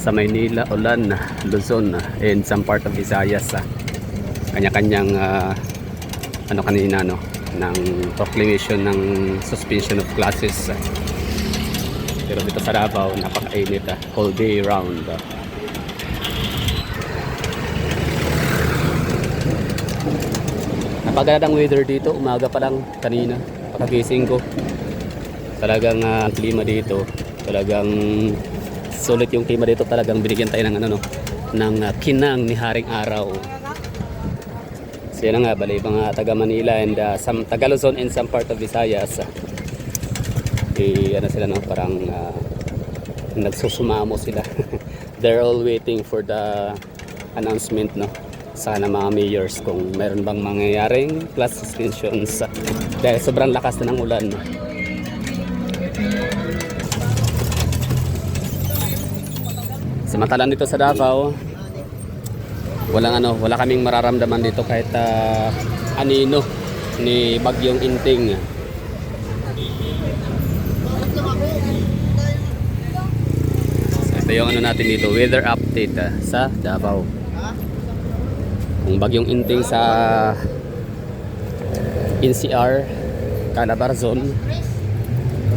sa Maynila, Ulan, Luzon, and some part of Visayas. Kanya-kanyang ano kanina no, ng proclamation ng suspension of classes. Pero dito sa Davao, napakainit whole day round. Napagandang weather dito, umaga pa lang kanina, pagkagising ko. Talagang ang klima dito, talagang sulit yung klima dito, talagang binigyan tayo ng ano no, ng kinang ni Haring Araw. So yan nga, bali mga taga Manila and some taga Luzon and some part of Visayas. Ano sila no, parang nagsusumamo sila. They're all waiting for the announcement no, sana mga mayors kung meron bang mangyayaring class suspensions dahil sobrang lakas na ng ulan. Samantalang dito sa Davao, wala kaming mararamdaman dito kahit anino ni Bagyong Inting. So, ito yung ano natin dito, weather update sa Davao. Kung Bagyong Inting sa NCR, Calabarzon,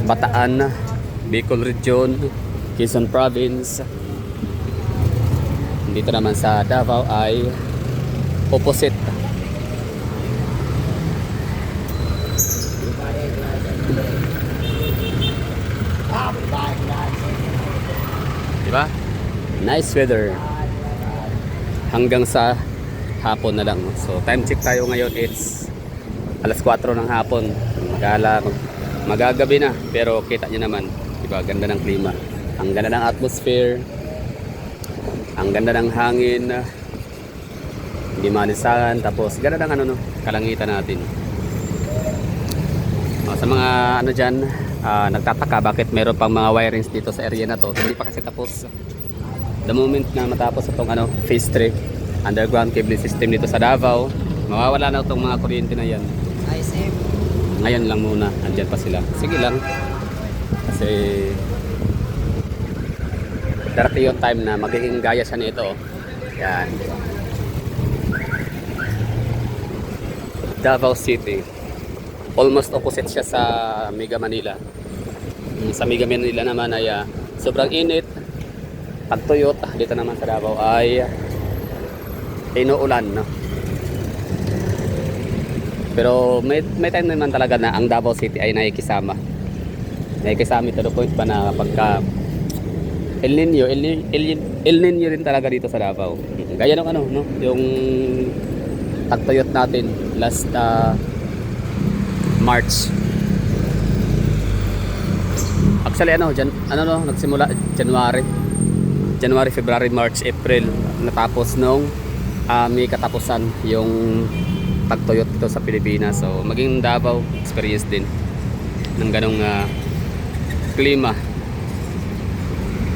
Bataan, Bicol Region, Quezon Province. Dito naman sa Davao ay opposite. Diba? Nice weather. Hanggang sa hapon na lang. So time check tayo ngayon, it's alas 4 ng hapon. Magagabi na, pero kita nyo naman, diba? Ganda ng klima. Ang ganda ng atmosphere. Ang ganda ng hangin, hindi manisahan, tapos ganda ng ano no, kalangitan natin. Sa mga ano dyan, nagtataka bakit meron pang mga wirings dito sa area na to, hindi pa kasi tapos. The moment na matapos itong ano, phase 3 underground cable system dito sa Davao, mawawala na itong mga kuryente na yan. Ngayon lang muna, andyan pa sila. Sige lang, kasi darating yung time na magiging gaya siya nito. Yan. Davao City. Almost opposite siya sa Mega Manila. Sa Mega Manila naman ay sobrang init. Pagtuyot, dito naman sa Davao ay inuulan. No? Pero may time naman talaga na ang Davao City ay nakikisama. Nakikisama to the point pa na pagka El Nino rin talaga dito sa Davao. Gaya ng ano, no? Yung tagtuyot natin last March. Actually nagsimula January, February, March, April, natapos nung may katapusan yung tagtuyot dito sa Pilipinas. So maging Davao experience din ng ganong klima.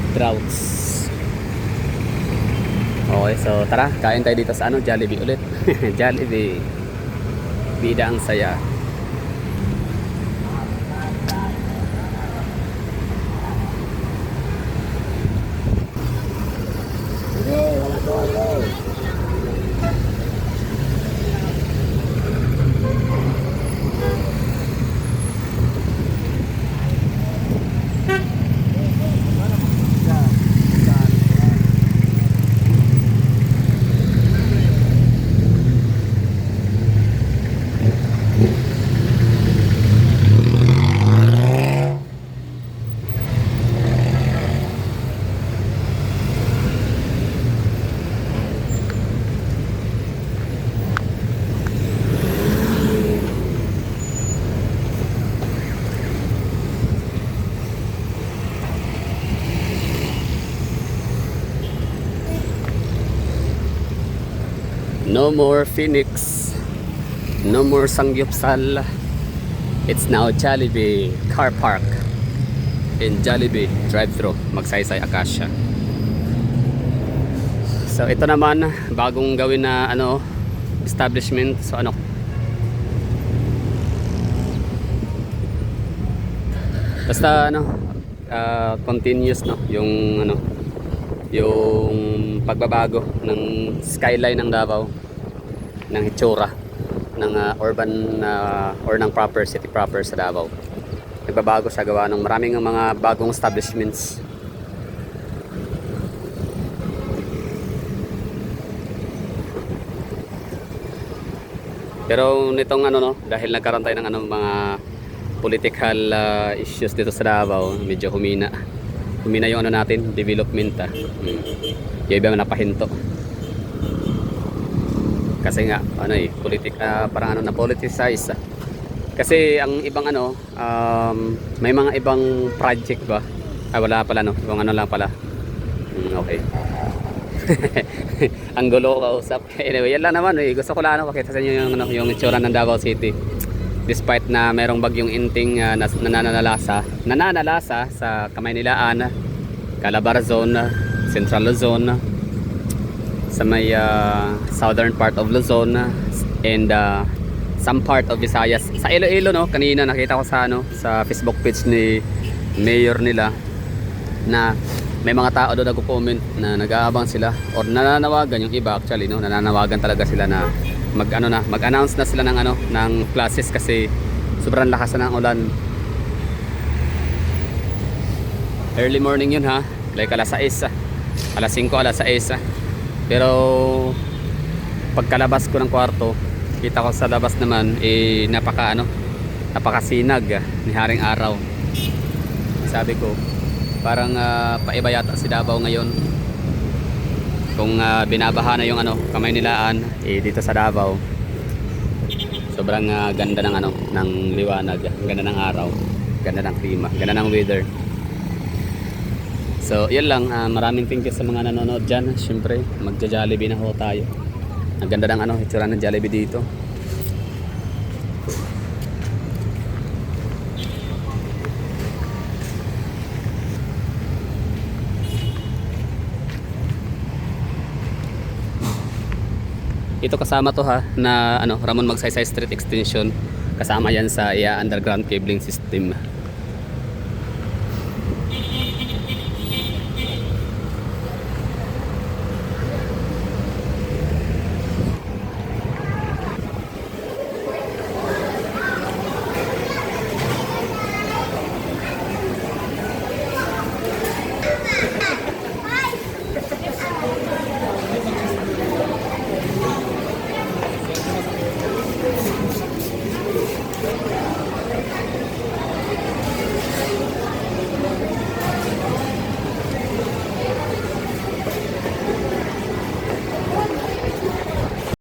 Droughts. Okay, so tara, kain tayo dito sa Jollibee ulit. Jollibee. Bida ang saya. No more Phoenix, no more Sangyupsal. It's now Jollibee Car Park in Jollibee drive-thru Magsaysay, Acacia. So ito naman bagong gawin na establishment. So basta continuous yung yung pagbabago ng skyline ng Davao, ng itsura ng urban or ng proper city proper sa Davao. Nagbabago siya gawa ng maraming mga bagong establishments. Pero nitong ano no, dahil nagkaroon tayo ng ano, mga political issues dito sa Davao, medyo humina. Humina yung ano natin, development Yung iba napahinto. Kasi nga ano parang ano na politicize. Kasi ang ibang ano, may mga ibang project ba? Wala pala no, ibang ano lang pala. Okay. Ang gulo kausap. Anyway, yan lang naman gusto ko lang pakita sa inyo yung ano, yung itsura ng Davao City. Despite na merong bagyong Inting nananalasa sa Kamaynilaan, Calabarzon, Central Luzon, sa may southern part of Luzon, and some part of Visayas. Sa Iloilo no, kanina nakita ko sa ano, sa Facebook page ni mayor nila na may mga tao doon nagko-comment na nag-aabang sila or nananawagan yung iba actually no, nananawagan talaga sila na mag-announce na sila ng ano, ng classes kasi sobrang lakas na ng ulan. Early morning yun ha, like alas 6, alas 5, alas 6. Pero pagkalabas ko ng kwarto, kita ko sa labas naman napakasinag ni Haring Araw. Sabi ko parang paiba yata si Davao ngayon. Kung binabaha na yung ano, Kamaynilaan dito sa Davao. Sobrang ganda ng ano, ng liwanag, ganda ng araw, ganda ng klima, ganda ng weather. So, yun lang, maraming thank you sa mga nanonood diyan. Syempre, magja-Jollibee na ho tayo. Ang ganda ng ano, itsura ng Jollibee dito. Ito kasama to ha na ano, Ramon Magsaysay Street Extension. Kasama yan sa underground cabling system.